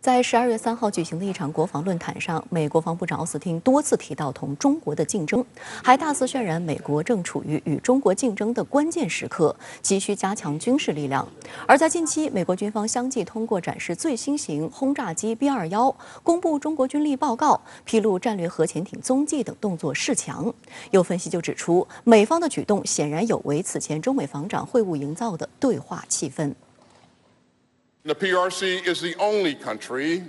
在12月3号举行的一场国防论坛上，美国防部长奥斯汀多次提到同中国的竞争，还大肆渲染美国正处于与中国竞争的关键时刻，急需加强军事力量。而在近期，美国军方相继通过展示最新型轰炸机 B-21，公布中国军力报告，披露战略核潜艇踪迹等动作示强。有分析就指出，美方的举动显然有违此前中美防长会晤营造的对话气氛。The PRC is the only country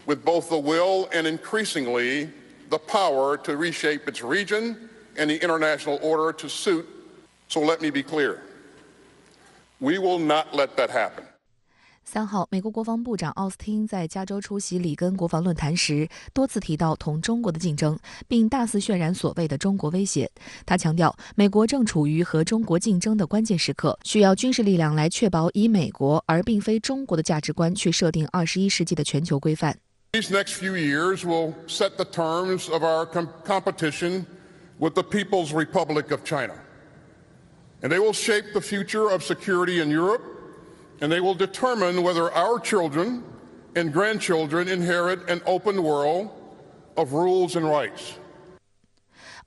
with both the will and increasingly the power to reshape its region and the international order to suit. So let me be clear. We will not let that happen. 3号，美国国防部长奥斯汀在加州出席里根国防论坛时，多次提到同中国的竞争，并大肆渲染所谓的中国威胁。他强调，美国正处于和中国竞争的关键时刻，需要军事力量来确保以美国而并非中国的价值观去设定21世纪的全球规范。These next few years will set the terms of our competition with the People's Republic of China, and they will shape the future of security in Europe.And they will determine whether our children and grandchildren inherit an open world of rules and rights.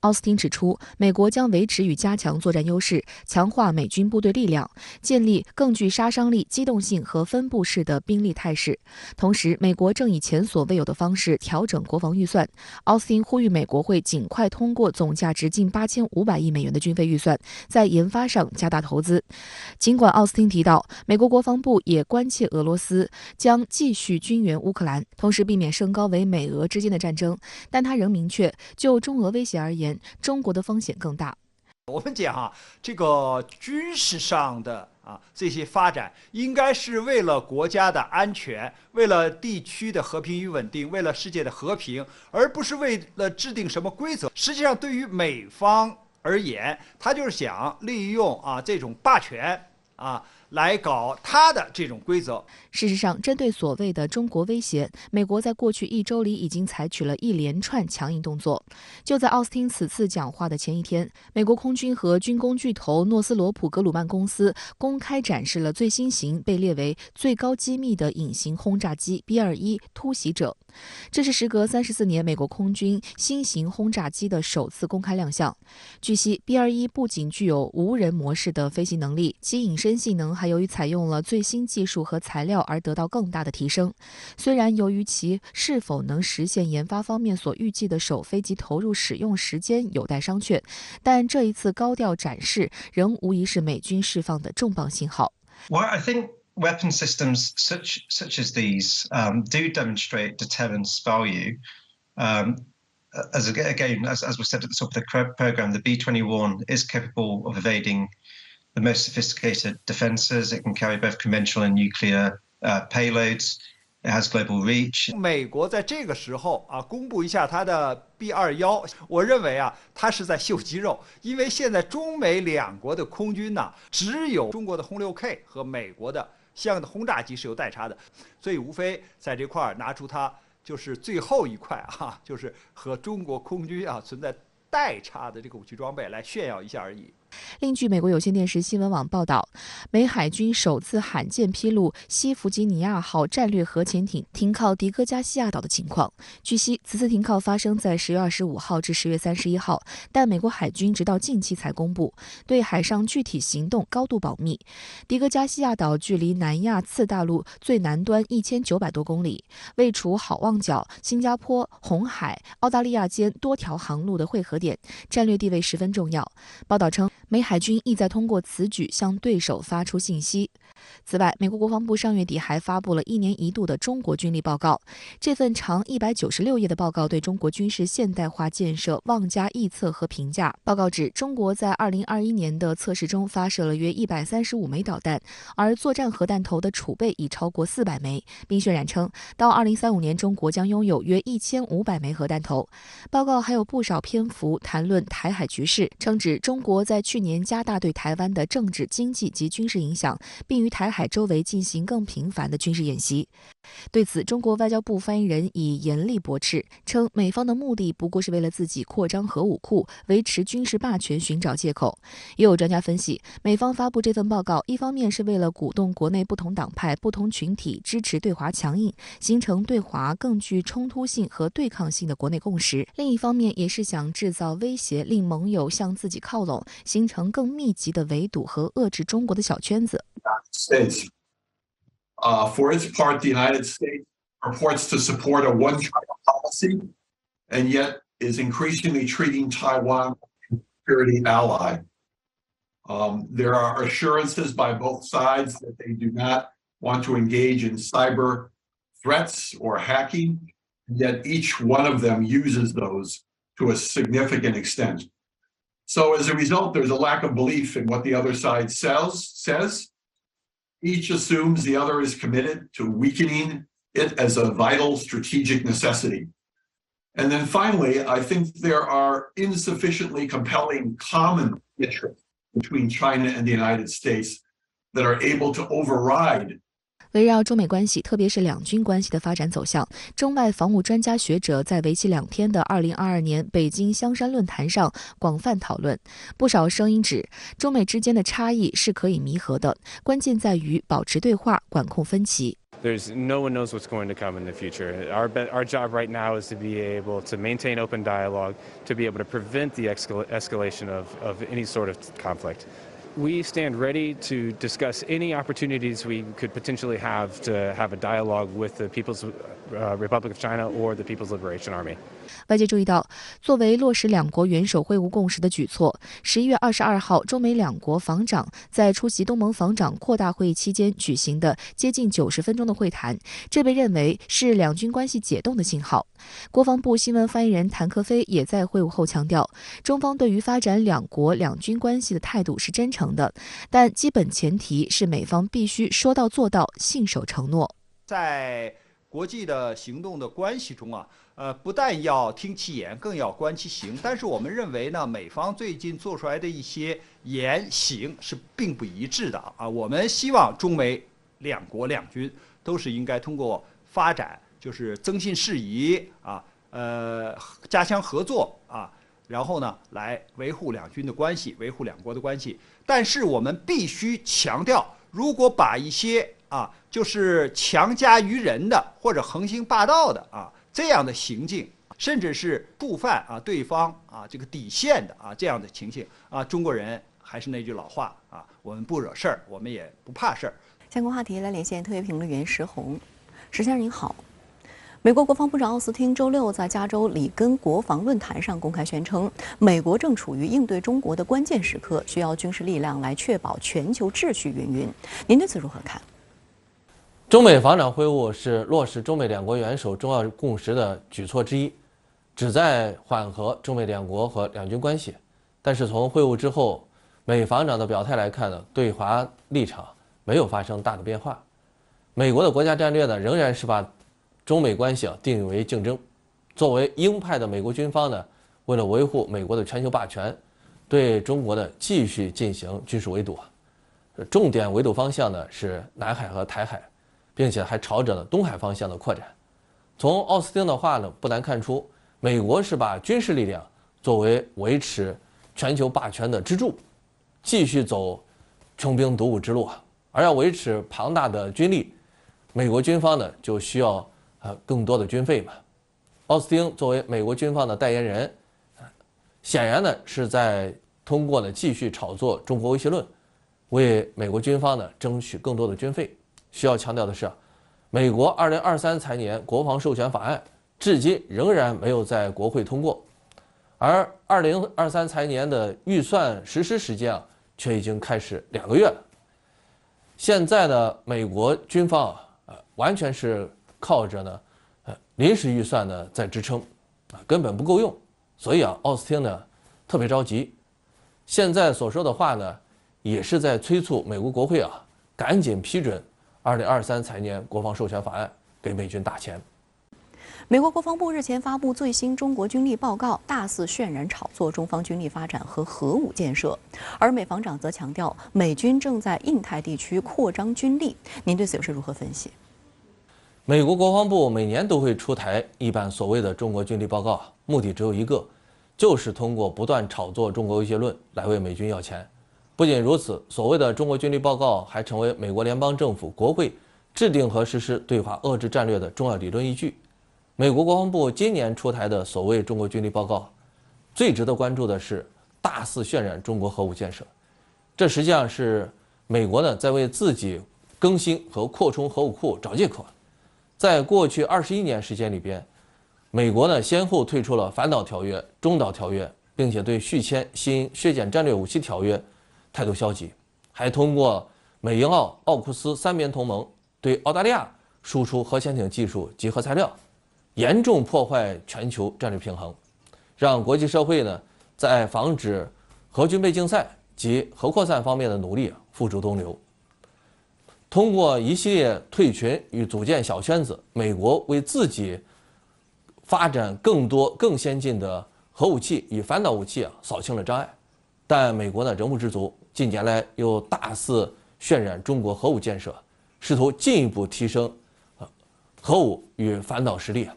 奥斯汀指出，美国将维持与加强作战优势，强化美军部队力量，建立更具杀伤力、机动性和分布式的兵力态势。同时，美国正以前所未有的方式调整国防预算。奥斯汀呼吁美国会尽快通过总价值近8500亿美元的军费预算，在研发上加大投资。尽管奥斯汀提到，美国国防部也关切俄罗斯将继续军援乌克兰，同时避免升高为美俄之间的战争，但他仍明确，就中俄威胁而言，中国的风险更大。我们讲这个军事上的这些发展，应该是为了国家的安全，为了地区的和平与稳定，为了世界的和平，而不是为了制定什么规则。实际上，对于美方而言，他就是想利用这种霸权来搞他的这种规则。事实上，针对所谓的中国威胁，美国在过去1周里已经采取了一连串强硬动作。就在奥斯汀此次讲话的前一天，美国空军和军工巨头诺斯罗普格鲁曼公司公开展示了最新型被列为最高机密的隐形轰炸机 B-21突袭者。这是时隔34年美国空军新型轰炸机的首次公开亮相。据悉 B-21不仅具有无人模式的飞行能力，其隐身性能还由于采用了最新技术和材料而得到更大的提升。虽然由于其是否能实现研发方面所预计的首飞及投入使用时间有待商榷，但这一次高调展示仍无疑是美军释放的重磅信号。Well, I think weapon systems such as these do demonstrate deterrence value. As we said at the top of the program, the B-21 is capable of evading the most sophisticated defenses. It can carry both conventional and nuclear payloads. It has global reach. 美国在这个时候公布一下它的 B-21，我认为它是在秀肌肉，因为现在中美两国的空军只有中国的轰 6K 和美国的相应的轰炸机是有代差的，所以无非在这块拿出它就是最后一块就是和中国空军存在代差的这个武器装备来炫耀一下而已。另据美国有线电视新闻网报道，美海军首次罕见披露西弗吉尼亚号战略核潜艇停靠迪戈加西亚岛的情况。据悉，此次停靠发生在10月25号至10月31号，但美国海军直到近期才公布，对海上具体行动高度保密。迪戈加西亚岛距离南亚次大陆最南端1900多公里，位处好望角、新加坡、红海、澳大利亚间多条航路的汇合点，战略地位十分重要。报道称，美海军意在通过此举向对手发出信息。此外，美国国防部上月底还发布了1年1度的中国军力报告。这份长196页的报告对中国军事现代化建设妄加臆测和评价。报告指，中国在2021年的测试中发射了约135枚导弹，而作战核弹头的储备已超过400枚，并渲染称，到2035年中国将拥有约1500枚核弹头。报告还有不少篇幅谈论台海局势，称指中国在去年加大对台湾的政治、经济及军事影响，并于台海周围进行更频繁的军事演习。对此，中国外交部发言人以严厉驳斥，称美方的目的不过是为了自己扩张核武库、维持军事霸权寻找借口。也有专家分析，美方发布这份报告，一方面是为了鼓动国内不同党派、不同群体支持对华强硬，形成对华更具冲突性和对抗性的国内共识；另一方面也是想制造威胁，令盟友向自己靠拢，形成更密集的围堵和遏制中国的小圈子。For its part, the United States purports to support a one-China policy, and yet is increasingly treating Taiwan as a security ally. There are assurances by both sides that they do not want to engage in cyber threats or hacking, yet each one of them uses those to a significant extent. So as a result, there's a lack of belief in what the other side says. Each assumes the other is committed to weakening it as a vital strategic necessity. And then finally, I think there are insufficiently compelling common interests between China and the United States that are able to override围绕中美关系，特别是两军关系的发展走向，中外防务专家学者在为期2天的2022年北京香山论坛上广泛讨论。不少声音指，中美之间的差异是可以弥合的，关键在于保持对话，管控分歧。There's no one knows what's going to come in the future. Our job right now is to be able to maintain open dialogue, to be able to prevent the escalation of any sort of conflict. We stand ready to discuss any opportunities we could potentially have to have a dialogue with the People's Republic of China or the People's Liberation Army. 外界注意到，作为落实两国元首会晤共识的举措，11月22号，中美两国防长在出席东盟防长扩大会议期间举行的接近90分钟的会谈，这被认为是两军关系解冻的信号。国防部新闻发言人谭克飞也在会晤后强调，中方对于发展两国两军关系的态度是真诚的，但基本前提是美方必须说到做到，信守承诺。在国际的行动的关系中啊，不但要听其言，更要观其行。但是我们认为呢，美方最近做出来的一些言行是并不一致的啊。我们希望中美两国两军都是应该通过发展，就是增进事宜啊，加强合作啊，然后呢来维护两军的关系，维护两国的关系。但是我们必须强调，如果把一些就是强加于人的或者横行霸道的这样的行径，甚至是触犯对方这个底线的这样的情形中国人还是那句老话我们不惹事儿，我们也不怕事儿。相关话题来连线特约评论员石红。石先生您好。美国国防部长奥斯汀周六在加州里根国防论坛上公开宣称，美国正处于应对中国的关键时刻，需要军事力量来确保全球秩序云云。您对此如何看？中美防长会晤是落实中美两国元首重要共识的举措之一，旨在缓和中美两国和两军关系。但是从会晤之后，美防长的表态来看呢，对华立场没有发生大的变化。美国的国家战略呢，仍然是把中美关系定义为竞争。作为鹰派的美国军方呢，为了维护美国的全球霸权，对中国的继续进行军事围堵。重点围堵方向呢是南海和台海，并且还朝着东海方向的扩展。从奥斯汀的话呢，不难看出，美国是把军事力量作为维持全球霸权的支柱，继续走穷兵黩武之路。而要维持庞大的军力，美国军方呢就需要更多的军费嘛。奥斯汀作为美国军方的代言人，显然呢是在通过呢继续炒作中国威胁论，为美国军方呢争取更多的军费。需要强调的是，美国2023财年国防授权法案至今仍然没有在国会通过，而2023财年的预算实施时间却已经开始2个月了。现在的美国军方完全是靠着呢临时预算呢在支撑根本不够用，所以奥斯汀呢特别着急。现在所说的话呢，也是在催促美国国会赶紧批准2023财年国防授权法案，给美军打钱。美国国防部日前发布最新中国军力报告，大肆渲染炒作中方军力发展和核武建设，而美防长则强调美军正在印太地区扩张军力。您对此又是如何分析？美国国防部每年都会出台一版所谓的中国军力报告，目的只有一个，就是通过不断炒作中国威胁论来为美军要钱。不仅如此，所谓的中国军力报告还成为美国联邦政府国会制定和实施对华遏制战略的重要理论依据。美国国防部今年出台的所谓中国军力报告，最值得关注的是大肆渲染中国核武建设。这实际上是美国在为自己更新和扩充核武库找借口。在过去21年时间里边，美国先后退出了反导条约、中导条约，并且对续签新削减战略武器条约态度消极，还通过美英澳奥库斯三边同盟对澳大利亚输出核潜艇技术及核材料，严重破坏全球战略平衡，让国际社会在防止核军备竞赛及核扩散方面的努力付诸东流。通过一系列退群与组建小圈子，美国为自己发展更多更先进的核武器与反导武器扫清了障碍。但美国仍不知足，近年来又大肆渲染中国核武建设，试图进一步提升核武与反导实力。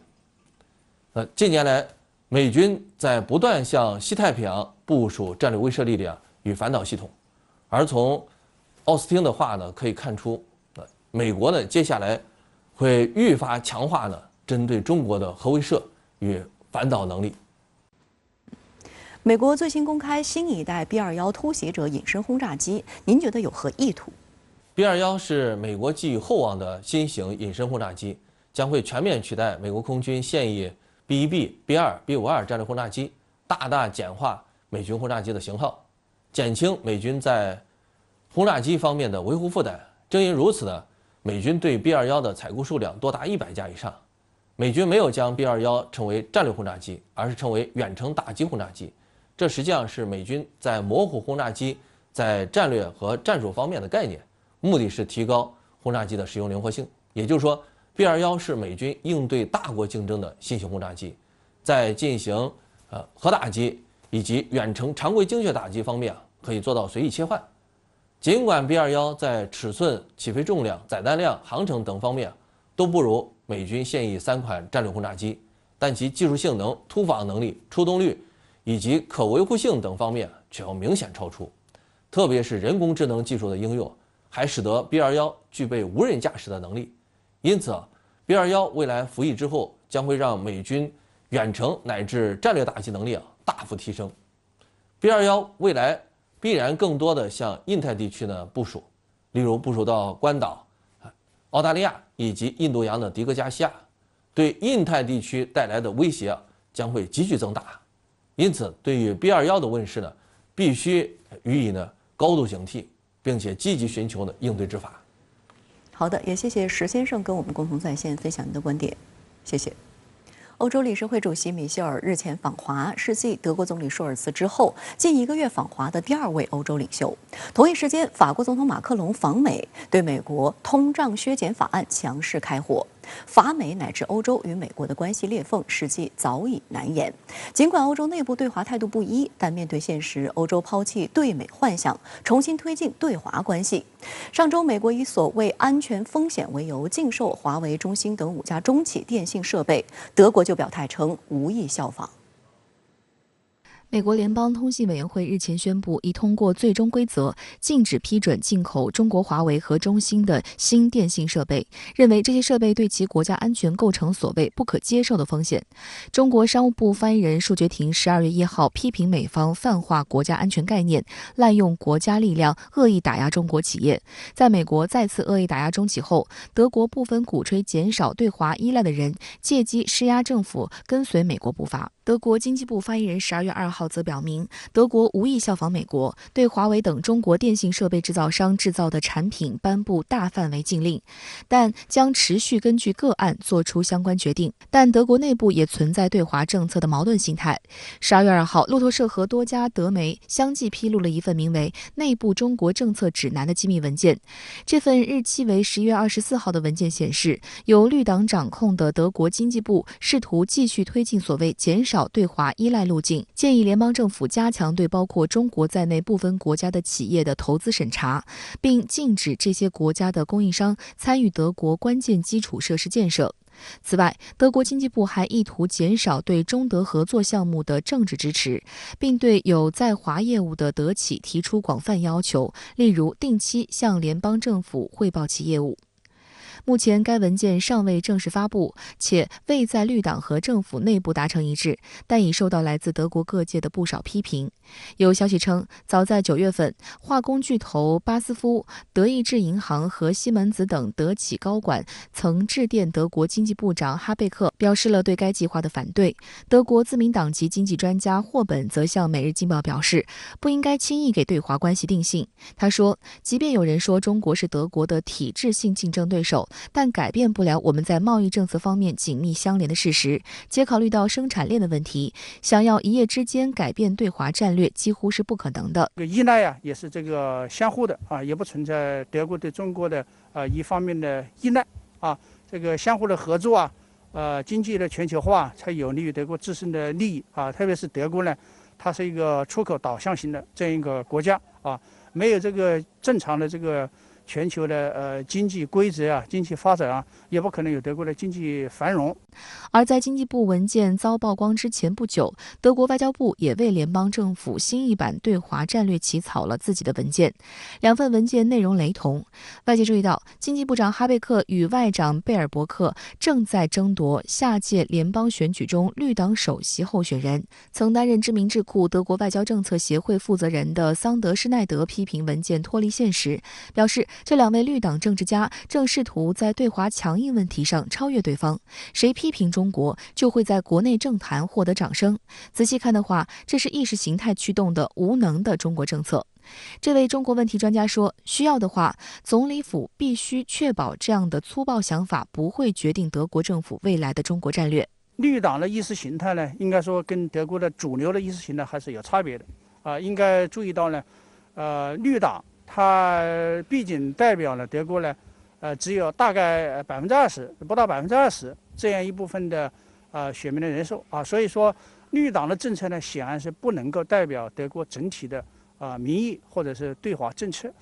近年来，美军在不断向西太平洋部署战略威慑力量与反导系统，而从奥斯汀的话可以看出，美国接下来会愈发强化针对中国的核威慑与反导能力。美国最新公开新一代 B-21突袭者隐身轰炸机，您觉得有何意图？ B-21是美国寄予厚望的新型隐身轰炸机，将会全面取代美国空军现役 B-1B、B-2、B-52战略轰炸机，大大简化美军轰炸机的型号，减轻美军在轰炸机方面的维护负担。正因如此美军对 B-21的采购数量多达100架以上。美军没有将 B-21称为战略轰炸机，而是称为远程打击轰炸机。这实际上是美军在模糊轰炸机在战略和战术方面的概念，目的是提高轰炸机的使用灵活性。也就是说 B-21是美军应对大国竞争的新型轰炸机，在进行核打击以及远程常规精确打击方面可以做到随意切换。尽管 B-21在尺寸、起飞重量、载弹量、航程等方面都不如美军现役3款战略轰炸机，但其技术性能、突防能力、出动率以及可维护性等方面却要明显超出。特别是人工智能技术的应用，还使得 B-21具备无人驾驶的能力。因此B-21未来服役之后，将会让美军远程乃至战略打击能力大幅提升。B-21未来必然更多的向印太地区部署，例如部署到关岛、澳大利亚以及印度洋的迪戈加西亚，对印太地区带来的威胁将会急剧增大。因此，对于 B-21的问世必须予以高度警惕，并且积极寻求应对之法。好的，也谢谢石先生跟我们共同在线分享您的观点，谢谢。欧洲理事会主席米歇尔日前访华，是继德国总理舒尔茨之后近1个月访华的第2位欧洲领袖。同一时间，法国总统马克龙访美，对美国通胀削减法案强势开火。法美乃至欧洲与美国的关系裂缝实际早已难言。尽管欧洲内部对华态度不一，但面对现实，欧洲抛弃对美幻想，重新推进对华关系。上周，美国以所谓安全风险为由禁售华为、中兴等5家中企电信设备，德国就表态称无意效仿。美国联邦通信委员会日前宣布，已通过最终规则，禁止批准进口中国华为和中兴的新电信设备，认为这些设备对其国家安全构成所谓不可接受的风险。中国商务部发言人束觉婷12月1号批评美方泛化国家安全概念，滥用国家力量，恶意打压中国企业。在美国再次恶意打压中企后，德国部分鼓吹减少对华依赖的人，借机施压政府跟随美国步伐。德国经济部发言人12月2号则表明，德国无意效仿美国，对华为等中国电信设备制造商制造的产品颁布大范围禁令，但将持续根据个案做出相关决定。但德国内部也存在对华政策的矛盾心态。12月2号，路透社和多家德媒相继披露了一份名为《内部中国政策指南》的机密文件。这份日期为11月24号的文件显示，由绿党掌控的德国经济部试图继续推进所谓减少对华依赖路径，建议联邦政府加强对包括中国在内部分国家的企业的投资审查，并禁止这些国家的供应商参与德国关键基础设施建设。此外，德国经济部还意图减少对中德合作项目的政治支持，并对有在华业务的德企提出广泛要求，例如定期向联邦政府汇报其业务。目前该文件尚未正式发布，且未在绿党和政府内部达成一致，但已受到来自德国各界的不少批评。有消息称，早在9月份，化工巨头巴斯夫、德意志银行和西门子等德企高管曾致电德国经济部长哈贝克，表示了对该计划的反对。德国自民党籍经济专家霍本则向《每日经报》表示，不应该轻易给对华关系定性。他说，即便有人说中国是德国的体制性竞争对手，但改变不了我们在贸易政策方面紧密相连的事实，且考虑到生产链的问题，想要一夜之间改变对华战略几乎是不可能的。这个依赖也是这个相互的也不存在德国对中国的一方面的依赖这个相互的合作经济的全球化才有利于德国自身的利益特别是德国呢，它是一个出口导向型的这样一个国家没有这个正常的这个全球的经济规则经济发展也不可能有德国的经济繁荣。而在经济部文件遭曝光之前不久，德国外交部也为联邦政府新一版对华战略起草了自己的文件，两份文件内容雷同。外界注意到，经济部长哈贝克与外长贝尔伯克正在争夺下届联邦选举中绿党首席候选人。曾担任知名智库德国外交政策协会负责人的桑德施奈德批评文件脱离现实，表示这两位绿党政治家正试图在对华强硬问题上超越对方，谁批评中国就会在国内政坛获得掌声。仔细看的话，这是意识形态驱动的无能的中国政策。这位中国问题专家说，需要的话，总理府必须确保这样的粗暴想法不会决定德国政府未来的中国战略。绿党的意识形态呢，应该说跟德国的主流的意识形态还是有差别的应该注意到呢绿党它毕竟代表了德国呢只有大概20%不到20%这样一部分的选民的人数所以说绿党的政策呢，显然是不能够代表德国整体的民意或者是对华政策。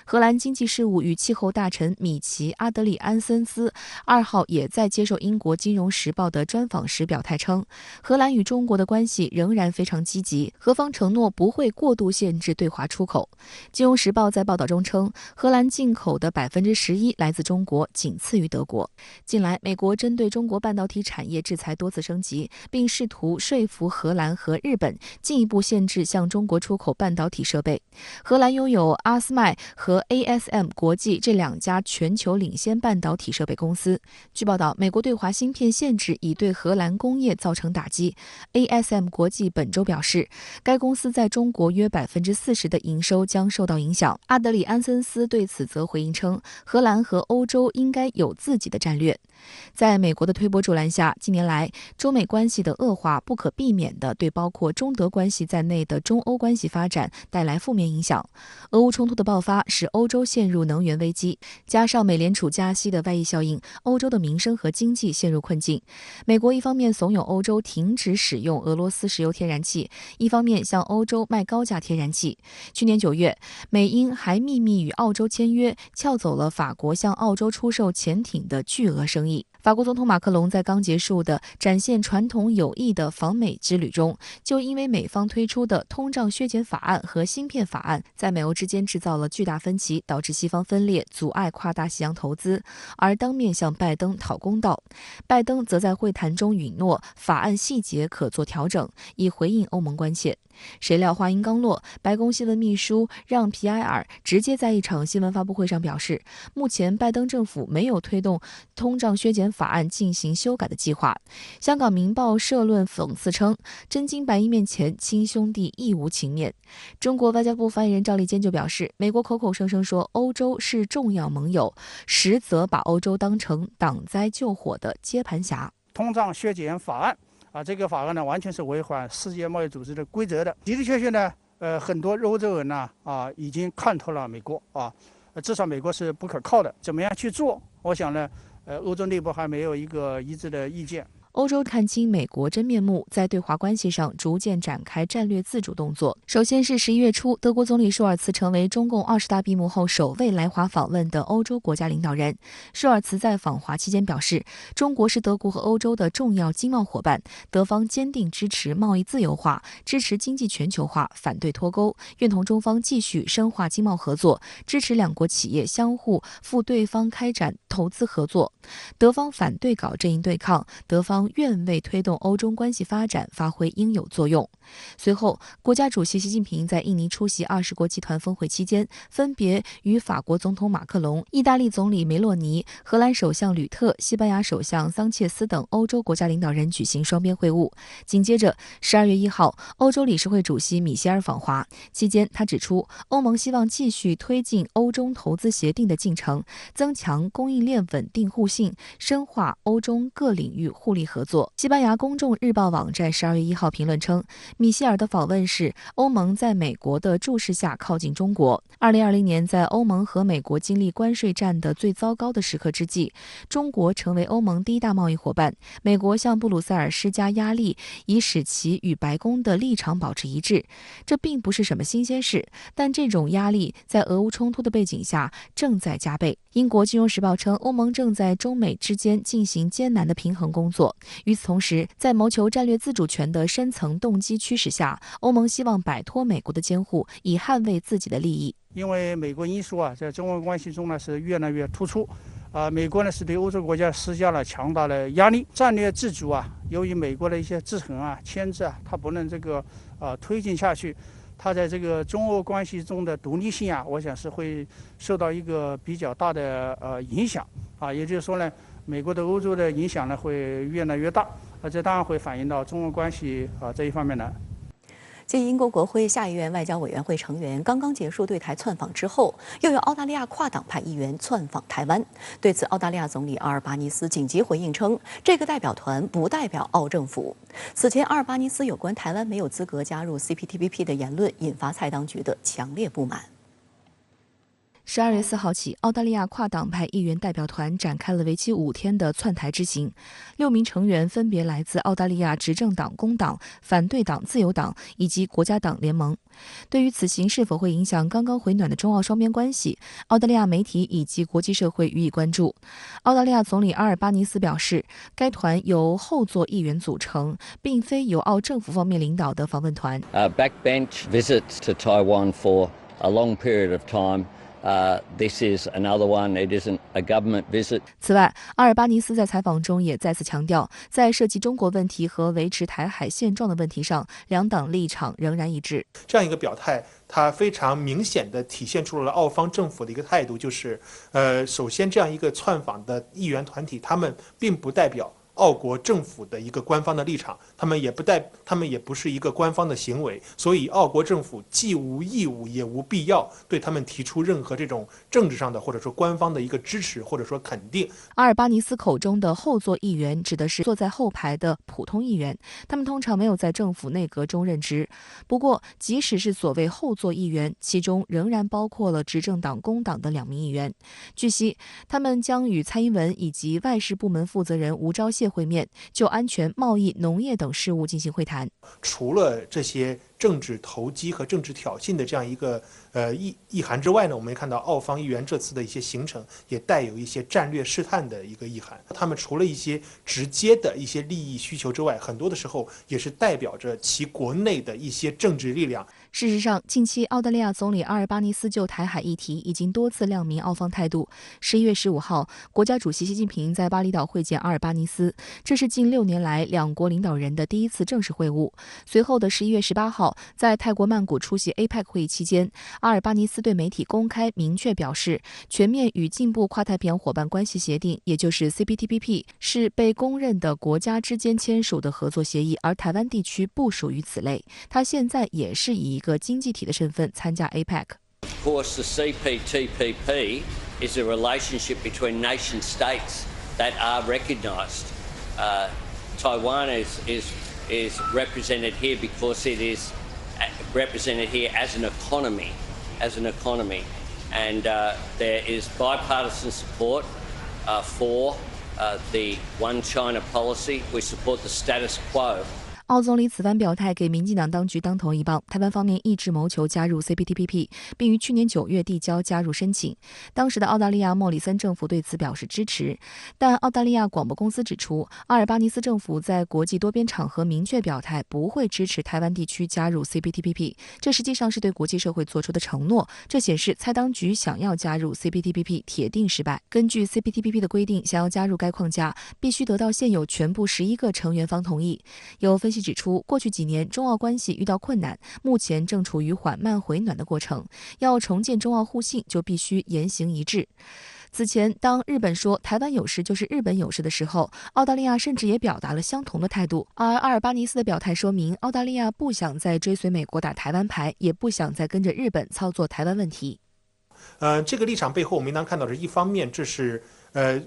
荷兰经济事务与气候大臣米奇·阿德里安森斯2号也在接受英国《金融时报》的专访时表态称，荷兰与中国的关系仍然非常积极，荷方承诺不会过度限制对华出口。《金融时报》在报道中称，荷兰进口的11%来自中国，仅次于德国。近来，美国针对中国半导体产业制裁多次升级，并试图说服荷兰和日本进一步限制向中国出口半导体设备。荷兰拥有阿斯麦和 ASM 国际这两家全球领先半导体设备公司。据报道，美国对华芯片限制已对荷兰工业造成打击。ASM 国际本周表示，该公司在中国约40%的营收将受到影响。阿德里安森斯对此则回应称，荷兰和欧洲应该有自己的战略。在美国的推波助澜下，近年来中美关系的恶化不可避免地对包括中德关系在内的中欧关系发展带来负面影响。俄乌冲突的爆发使欧洲陷入能源危机，加上美联储加息的外溢效应，欧洲的民生和经济陷入困境。美国一方面怂恿欧洲停止使用俄罗斯石油天然气，一方面向欧洲卖高价天然气。去年9月，美英还秘密与澳洲签约，撬走了法国向澳洲出售潜艇的巨额生意。法国总统马克龙在刚结束的展现传统友谊的访美之旅中，就因为美方推出的通胀削减法案和芯片法案在美欧之间制造了巨大分歧，导致西方分裂，阻碍跨大西洋投资，而当面向拜登讨公道。拜登则在会谈中允诺法案细节可做调整，以回应欧盟关切。谁料话音刚落，白宫新闻秘书让皮埃尔直接在一场新闻发布会上表示，目前拜登政府没有推动通胀削减法案进行修改的计划。香港明报社论讽刺称，真金白银面前亲兄弟亦无情面。中国外交部发言人赵立坚就表示，美国口口声声说欧洲是重要盟友，实则把欧洲当成挡灾救火的接盘侠。通胀削减法案这个法案呢，完全是违反世界贸易组织的规则的。的的确确呢，很多欧洲人呢已经看透了美国至少美国是不可靠的。怎么样去做？我想呢，欧洲内部还没有一个一致的意见。欧洲看清美国真面目，在对华关系上逐渐展开战略自主动作。首先是11月初，德国总理舒尔茨成为中共20大闭幕后首位来华访问的欧洲国家领导人。舒尔茨在访华期间表示，中国是德国和欧洲的重要经贸伙伴，德方坚定支持贸易自由化，支持经济全球化，反对脱钩，愿同中方继续深化经贸合作，支持两国企业相互赴对方开展投资合作。德方反对搞阵营对抗，德方愿为推动欧中关系发展发挥应有作用。随后，国家主席习近平在印尼出席20国集团峰会期间，分别与法国总统马克龙、意大利总理梅洛尼、荷兰首相吕特、西班牙首相桑切斯等欧洲国家领导人举行双边会晤。紧接着，12月1号，欧洲理事会主席米歇尔访华，期间他指出，欧盟希望继续推进欧中投资协定的进程，增强供应链稳定互信，深化欧中各领域互利合作。西班牙公众日报网站12月1号评论称，米歇尔的访问是欧盟在美国的注视下靠近中国。2020年，在欧盟和美国经历关税战的最糟糕的时刻之际，中国成为欧盟第一大贸易伙伴。美国向布鲁塞尔施加压力，以使其与白宫的立场保持一致。这并不是什么新鲜事，但这种压力在俄乌冲突的背景下正在加倍。英国金融时报称，欧盟正在中美之间进行艰难的平衡工作。与此同时，在谋求战略自主权的深层动机驱使下，欧盟希望摆脱美国的监护，以捍卫自己的利益。因为美国因素在中欧关系中呢是越来越突出，美国呢是对欧洲国家施加了强大的压力，战略自主由于美国的一些制衡牵制它不能推进下去，它在这个中欧关系中的独立性我想是会受到一个比较大的影响也就是说呢，美国对欧洲的影响呢会越来越大，这当然会反映到中欧关系这一方面来。继英国国会下议院外交委员会成员刚刚结束对台窜访之后，又有澳大利亚跨党派议员窜访台湾。对此，澳大利亚总理阿尔巴尼斯紧急回应称，这个代表团不代表澳政府。此前，阿尔巴尼斯有关台湾没有资格加入 CPTPP 的言论，引发蔡当局的强烈不满。12月4号起，澳大利亚跨党派议员代表团展开了为期5天的窜台之行。6名成员分别来自澳大利亚执政党工党、反对党自由党以及国家党联盟。对于此行是否会影响刚刚回暖的中澳双边关系，澳大利亚媒体以及国际社会予以关注。澳大利亚总理阿尔巴尼斯表示，该团由后座议员组成，并非由澳政府方面领导的访问团。Backbench visits to Taiwan for a long period of time.This is another one. It isn't a government visit. 此外，阿尔巴尼斯在采访中也再次强调，在涉及中国问题和维持台海现状的问题上，两党立场仍然一致。这样一个表态，它非常明显地体现出了澳方政府的一个态度，就是首先这样一个窜访的议员团体，他们并不代表澳国政府的一个官方的立场，他们也不是一个官方的行为，所以澳国政府既无义务也无必要对他们提出任何这种政治上的或者说官方的一个支持或者说肯定。阿尔巴尼斯口中的后座议员指的是坐在后排的普通议员，他们通常没有在政府内阁中任职。不过，即使是所谓后座议员，其中仍然包括了执政党工党的2名议员。据悉，他们将与蔡英文以及外事部门负责人吴钊燮会面，就安全、贸易、农业等事务进行会谈。除了这些政治投机和政治挑衅的这样一个意涵之外呢，我们也看到澳方议员这次的一些行程也带有一些战略试探的一个意涵。他们除了一些直接的一些利益需求之外，很多的时候也是代表着其国内的一些政治力量。事实上，近期澳大利亚总理阿尔巴尼斯就台海议题已经多次亮明澳方态度。11月15号，国家主席习近平在巴厘岛会见阿尔巴尼斯，这是近6年来两国领导人的第一次正式会晤。随后的11月18号，在泰国曼谷出席 APEC 会议期间，阿尔巴尼斯对媒体公开明确表示，全面与进步跨太平洋伙伴关系协定，也就是 CPTPP， 是被公认的国家之间签署的合作协议，而台湾地区不属于此类。他现在也是以一个经济体的身份参加 APEC。Of course, the CPTPP is a relationship between nation states that are recognised. Taiwan is represented here because it is represented here as an economy, and there is bipartisan support for the One China policy. We support the status quo. 澳总理此番表态给民进党当局当头一棒，台湾方面一直谋求加入 CPTPP， 并于去年9月递交加入申请。当时的澳大利亚莫里森政府对此表示支持，但澳大利亚广播公司指出，阿尔巴尼斯政府在国际多边场合明确表态不会支持台湾地区加入 CPTPP， 这实际上是对国际社会做出的承诺。这显示蔡当局想要加入 CPTPP 铁定失败。根据 CPTPP 的规定，想要加入该框架，必须得到现有全部11个成员方同意。有分析指出，过去几年中澳关系遇到困难，目前正处于缓慢回暖的过程。要重建中澳互信，就必须言行一致。此前，当日本说台湾有事就是日本有事的时候，澳大利亚甚至也表达了相同的态度。而阿尔巴尼斯的表态说明，澳大利亚不想再追随美国打台湾牌，也不想再跟着日本操作台湾问题。这个立场背后，我们应当看到的是，一方面这是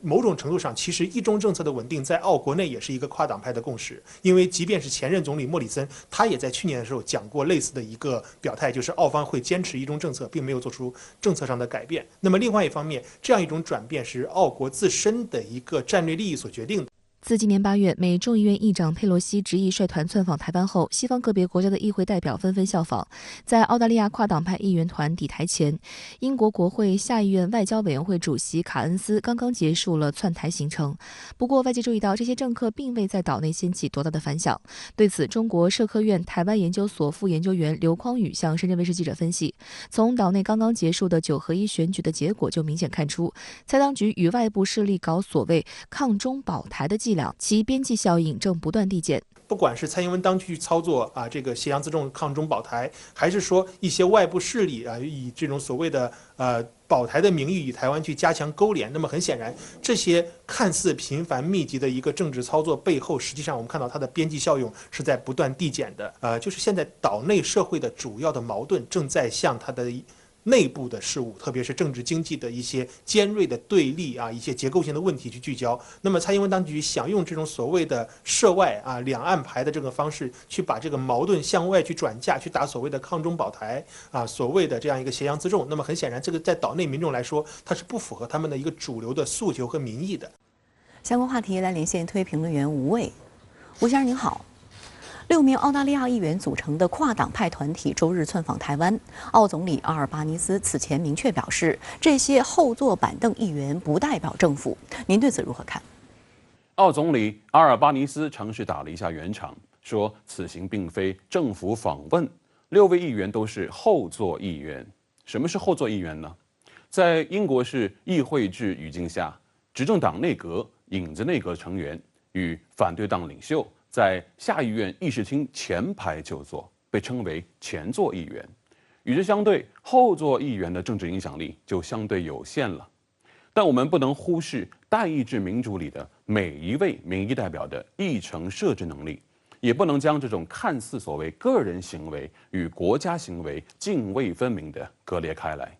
某种程度上，其实一中政策的稳定在澳国内也是一个跨党派的共识。因为即便是前任总理莫里森，他也在去年的时候讲过类似的一个表态，就是澳方会坚持一中政策，并没有做出政策上的改变。那么另外一方面，这样一种转变是澳国自身的一个战略利益所决定的。自今年8月，美众议院议长佩洛西执意率团窜访台湾后，西方个别国家的议会代表纷纷效仿。在澳大利亚跨党派议员团抵台前，英国国会下议院外交委员会主席卡恩斯刚刚结束了窜台行程。不过，外界注意到这些政客并未在岛内掀起多大的反响。对此，中国社科院台湾研究所副研究员刘匡宇向深圳卫视记者分析，从岛内刚刚结束的9合1选举的结果就明显看出，蔡当局与外部势力搞所谓抗中保台的伎俩，其边际效应正不断递减。不管是蔡英文当局操作这个挟洋自重、抗中保台，还是说一些外部势力以这种所谓的保台的名义与台湾去加强勾连，那么很显然，这些看似频繁密集的一个政治操作背后，实际上我们看到它的边际效用是在不断递减的。就是现在岛内社会的主要的矛盾正在向它的内部的事物，特别是政治经济的一些尖锐的对立一些结构性的问题去聚焦。那么蔡英文当局想用这种所谓的涉外两岸牌的这个方式，去把这个矛盾向外去转嫁，去打所谓的抗中保台所谓的这样一个挟洋自重。那么很显然，这个在岛内民众来说，它是不符合他们的一个主流的诉求和民意的。相关话题来连线推评论员吴卫，吴先生您好。6名澳大利亚议员组成的跨党派团体周日窜访台湾。澳总理阿尔巴尼斯此前明确表示，这些后坐板凳议员不代表政府。您对此如何看？澳总理阿尔巴尼斯尝试打了一下圆场，说此行并非政府访问，6位议员都是后座议员。什么是后座议员呢？在英国式议会制语境下，执政党内阁、影子内阁成员与反对党领袖在下议院议事厅前排就坐，被称为前座议员。与之相对，后座议员的政治影响力就相对有限了。但我们不能忽视代议制民主里的每一位民意代表的议程设置能力，也不能将这种看似所谓个人行为与国家行为泾渭分明地割裂开来。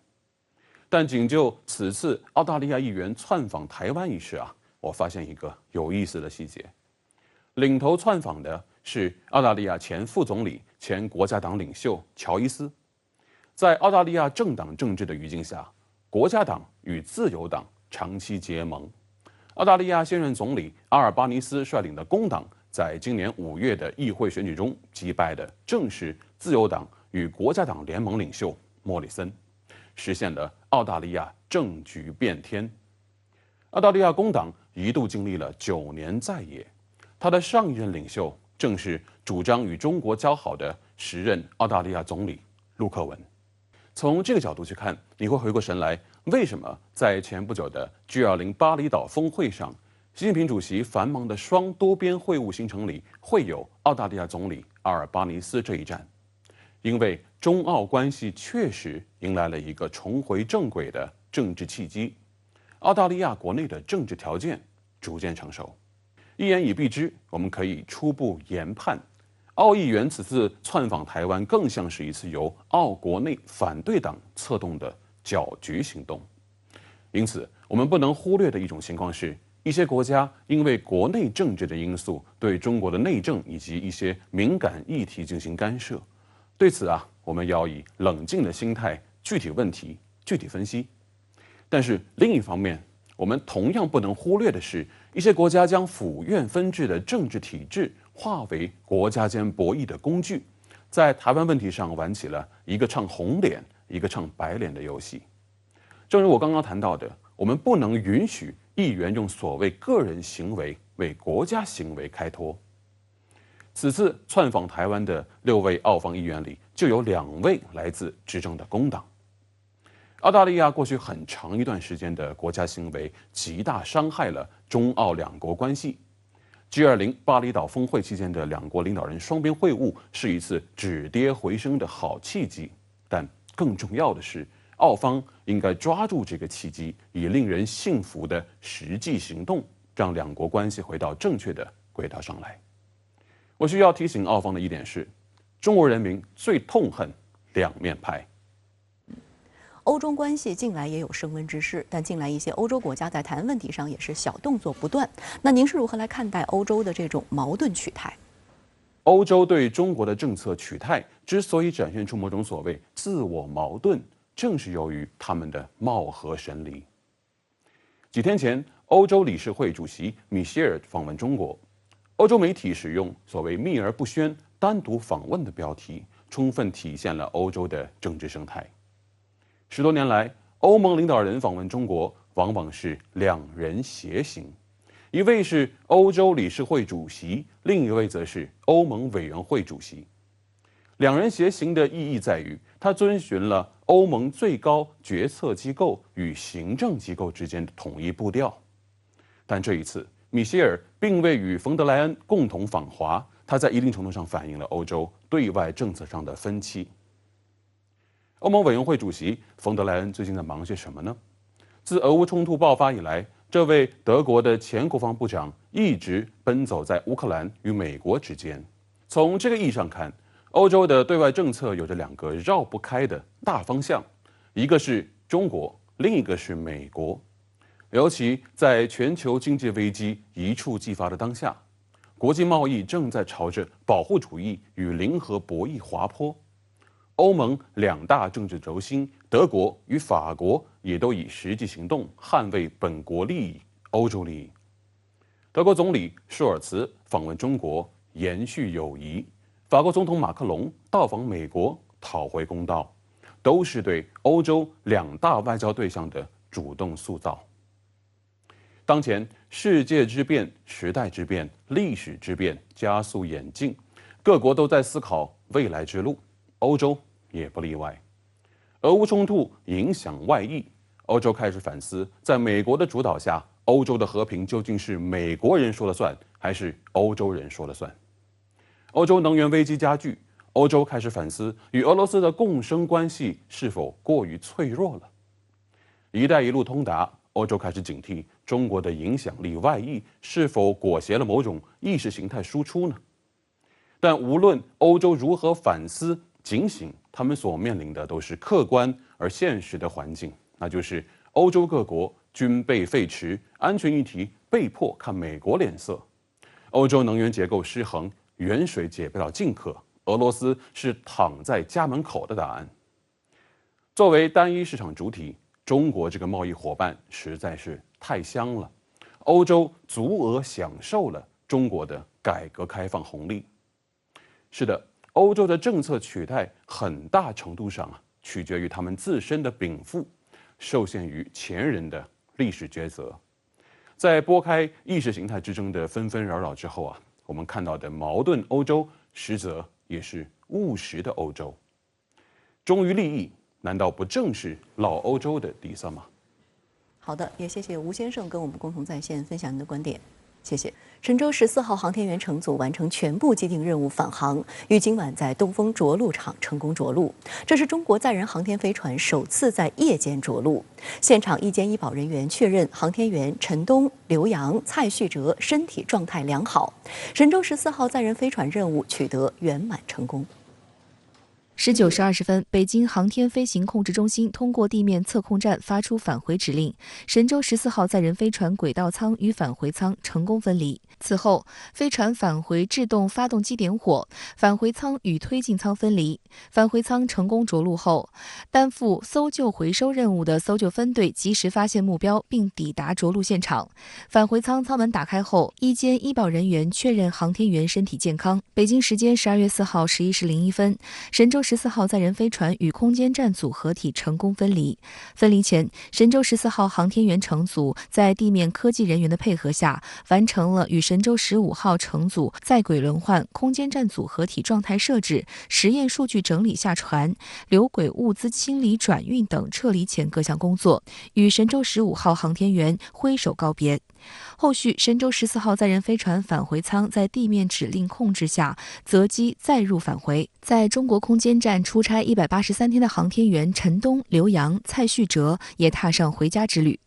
但仅就此次澳大利亚议员窜访台湾一事我发现一个有意思的细节。领头窜访的是澳大利亚前副总理、前国家党领袖乔伊斯。在澳大利亚政党政治的语境下，国家党与自由党长期结盟。澳大利亚现任总理阿尔巴尼斯率领的工党，在今年5月的议会选举中击败的正是自由党与国家党联盟领袖莫里森，实现了澳大利亚政局变天。澳大利亚工党一度经历了9年在野。他的上一任领袖正是主张与中国交好的时任澳大利亚总理陆克文。从这个角度去看，你会回过神来，为什么在前不久的 G20 巴厘岛峰会上，习近平主席繁忙的双多边会晤行程里会有澳大利亚总理阿尔巴尼斯这一站？因为中澳关系确实迎来了一个重回正轨的政治契机，澳大利亚国内的政治条件逐渐成熟。一言以蔽之，我们可以初步研判，澳议员此次窜访台湾，更像是一次由澳国内反对党策动的搅局行动。因此，我们不能忽略的一种情况是，一些国家因为国内政治的因素，对中国的内政以及一些敏感议题进行干涉。对此我们要以冷静的心态，具体问题具体分析。但是另一方面，我们同样不能忽略的是，一些国家将府院分治的政治体制化为国家间博弈的工具，在台湾问题上玩起了一个唱红脸，一个唱白脸的游戏。正如我刚刚谈到的，我们不能允许议员用所谓个人行为为国家行为开脱。此次窜访台湾的6位澳方议员里，就有2位来自执政的工党。澳大利亚过去很长一段时间的国家行为，极大伤害了中澳两国关系。G20 巴厘岛峰会期间的两国领导人双边会晤，是一次止跌回升的好契机。但更重要的是，澳方应该抓住这个契机，以令人信服的实际行动，让两国关系回到正确的轨道上来。我需要提醒澳方的一点是，中国人民最痛恨两面派。欧中关系近来也有升温之势，但近来一些欧洲国家在台湾问题上也是小动作不断。那您是如何来看待欧洲的这种矛盾取态？欧洲对中国的政策取态之所以展现出某种所谓自我矛盾，正是由于他们的貌合神离。几天前，欧洲理事会主席米歇尔访问中国，欧洲媒体使用所谓秘而不宣、单独访问的标题，充分体现了欧洲的政治生态。10多年来，欧盟领导人访问中国往往是两人携行，一位是欧洲理事会主席，另一位则是欧盟委员会主席。两人携行的意义在于，它遵循了欧盟最高决策机构与行政机构之间的统一步调。但这一次，米歇尔并未与冯德莱恩共同访华，他在一定程度上反映了欧洲对外政策上的分歧。欧盟委员会主席冯德莱恩最近在忙些什么呢？自俄乌冲突爆发以来，这位德国的前国防部长一直奔走在乌克兰与美国之间。从这个意义上看，欧洲的对外政策有着2个绕不开的大方向，一个是中国，另一个是美国。尤其在全球经济危机一触即发的当下，国际贸易正在朝着保护主义与零和博弈滑坡。欧盟2大政治轴心，德国与法国也都以实际行动捍卫本国利益、欧洲利益。德国总理舒尔茨访问中国，延续友谊；法国总统马克龙到访美国，讨回公道，都是对欧洲2大外交对象的主动塑造。当前世界之变、时代之变、历史之变加速演进，各国都在思考未来之路，欧洲也不例外。俄乌冲突影响外溢，欧洲开始反思，在美国的主导下，欧洲的和平究竟是美国人说了算，还是欧洲人说了算？欧洲能源危机加剧，欧洲开始反思与俄罗斯的共生关系是否过于脆弱了。一带一路通达，欧洲开始警惕中国的影响力外溢是否裹挟了某种意识形态输出呢？但无论欧洲如何反思警醒，他们所面临的都是客观而现实的环境，那就是欧洲各国军备废弛，安全议题被迫看美国脸色，欧洲能源结构失衡，远水解不了近渴，俄罗斯是躺在家门口的答案。作为单一市场主体，中国这个贸易伙伴实在是太香了，欧洲足额享受了中国的改革开放红利。是的，欧洲的政策取态很大程度上取决于他们自身的禀赋，受限于前人的历史抉择。在拨开意识形态之争的纷纷扰扰之后我们看到的矛盾欧洲，实则也是务实的欧洲。忠于利益，难道不正是老欧洲的底色吗？好的，也谢谢吴先生跟我们共同在线分享您的观点。谢谢。神舟14号航天员乘组完成全部既定任务返航，于今晚在东风着陆场成功着陆。这是中国载人航天飞船首次在夜间着陆。现场医监医保人员确认，航天员陈冬、刘洋、蔡旭哲身体状态良好。神舟14号载人飞船任务取得圆满成功。19时20分，北京航天飞行控制中心通过地面测控站发出返回指令，神舟14号载人飞船轨道舱与返回舱成功分离。此后，飞船返回制动发动机点火，返回舱与推进舱分离。返回舱成功着陆后，担负搜救回收任务的搜救分队及时发现目标并抵达着陆现场。返回舱舱门打开后，医监医保人员确认航天员身体健康。北京时间12月4号11时01分，神舟14号载人飞船与空间站组合体成功分离。分离前，神舟14号航天员乘组在地面科技人员的配合下，完成了与神舟15号乘组在轨轮换、空间站组合体状态设置、实验数据整理下传、留轨物资清理转运等撤离前各项工作，与神舟15号航天员挥手告别。后续，神舟14号载人飞船返回舱在地面指令控制下择机载入返回。在中国空间站出差183天的航天员陈冬、刘洋、蔡旭哲也踏上回家之旅。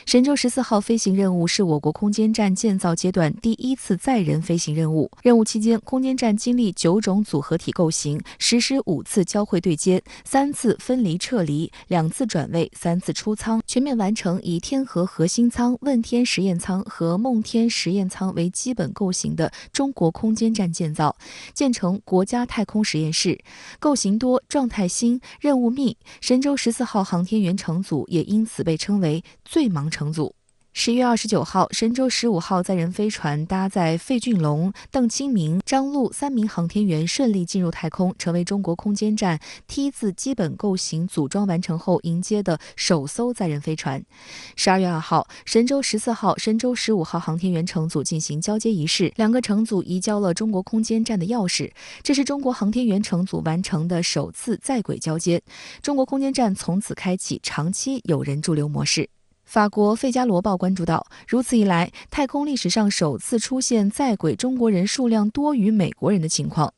神舟14号飞行任务是我国空间站建造阶段第一次载人飞行任务。任务期间，空间站经历9种组合体构型，实施5次交会对接、3次分离撤离、2次转位、3次出舱，全面完成以天河核心舱、问天实验舱和梦天实验舱为基本构型的中国空间站建造，建成国家太空实验室。构型多、状态新、任务密，神舟14号航天员乘组也因此被称为最忙乘组。10月29号，神舟15号载人飞船搭载费俊龙、邓清明、张陆3名航天员顺利进入太空，成为中国空间站 T 字基本构型组装完成后迎接的首艘载人飞船。12月2号，神舟14号、神舟15号航天员乘组进行交接仪式，2个乘组移交了中国空间站的钥匙，这是中国航天员乘组完成的首次在轨交接。中国空间站从此开启长期有人驻留模式。法国《费加罗报》关注到，如此一来，太空历史上首次出现在轨中国人数量多于美国人的情况。